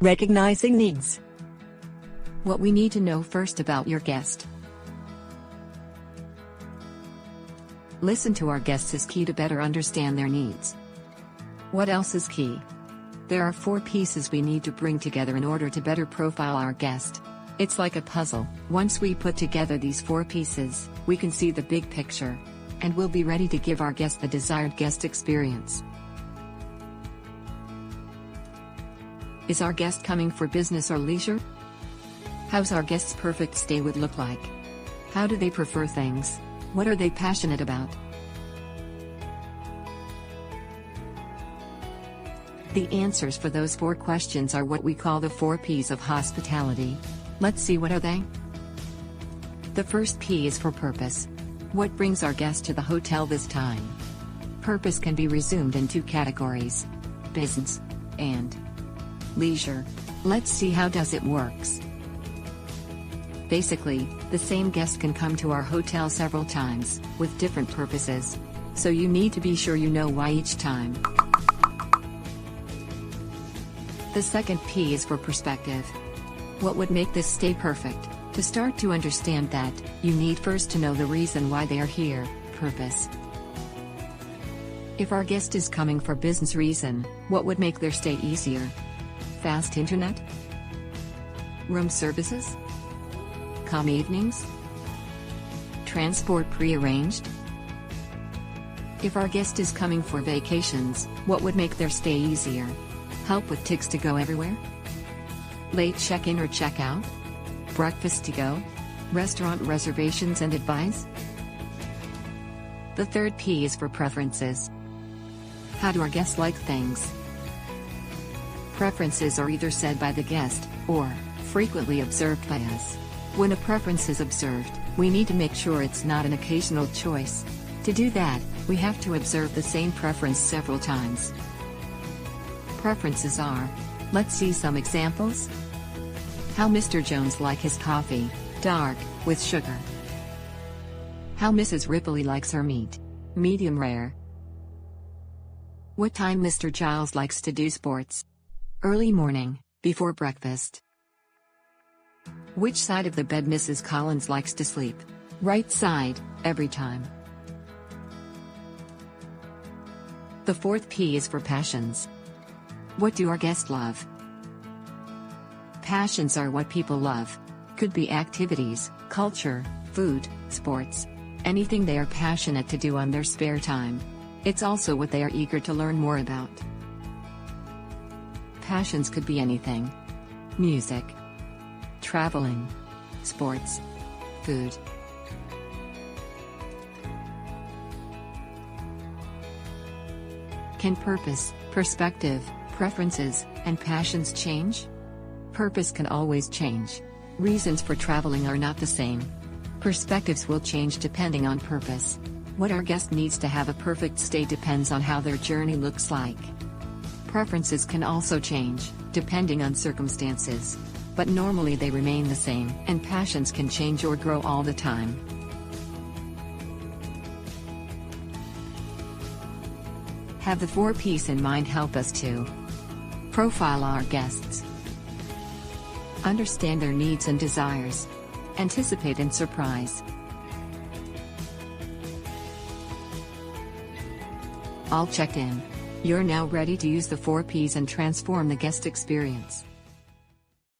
Recognizing needs. What we need to know first about your guest. Listen to our guests is key to better understand their needs. What else is key? There are 4 pieces we need to bring together in order to better profile our guest. It's like a puzzle. Once we put together these 4 pieces, we can see the big picture. And we'll be ready to give our guest the desired guest experience. Is our guest coming for business or leisure? How's our guest's perfect stay would look like? How do they prefer things? What are they passionate about? The answers for those 4 questions are what we call the 4 P's of hospitality. Let's see, what are they? The first P is for purpose. What brings our guest to the hotel this time? Purpose can be resumed in 2 categories: business and leisure. Let's see how does it works. Basically, the same guest can come to our hotel several times, with different purposes. So you need to be sure you know why each time. The second P is for perspective. What would make this stay perfect? To start to understand that, you need first to know the reason why they are here, purpose. If our guest is coming for business reason, what would make their stay easier? Fast internet? Room services? Calm evenings? Transport pre-arranged? If our guest is coming for vacations, what would make their stay easier? Help with tickets to go everywhere? Late check-in or check-out? Breakfast to go? Restaurant reservations and advice? The third P is for preferences. How do our guests like things? Preferences are either said by the guest, or frequently observed by us. When a preference is observed, we need to make sure it's not an occasional choice. To do that, we have to observe the same preference several times. Preferences are. Let's see some examples. How Mr. Jones like his coffee, dark, with sugar. How Mrs. Ripley likes her meat, medium rare. What time Mr. Giles likes to do sports? Early morning, before breakfast. Which side of the bed Mrs. Collins likes to sleep? Right side, every time. The fourth P is for passions. What do our guests love? Passions are what people love. Could be activities, culture, food, sports. Anything they are passionate to do on their spare time. It's also what they are eager to learn more about. Passions could be anything. Music, traveling, sports, food. Can purpose, perspective, preferences, and passions change? Purpose can always change. Reasons for traveling are not the same. Perspectives will change depending on purpose. What our guest needs to have a perfect stay depends on how their journey looks like. Preferences can also change, depending on circumstances. But normally they remain the same, and passions can change or grow all the time. Have the 4 P's in mind help us to profile our guests, understand their needs and desires, anticipate and surprise. All checked in. You're now ready to use the 4 P's and transform the guest experience.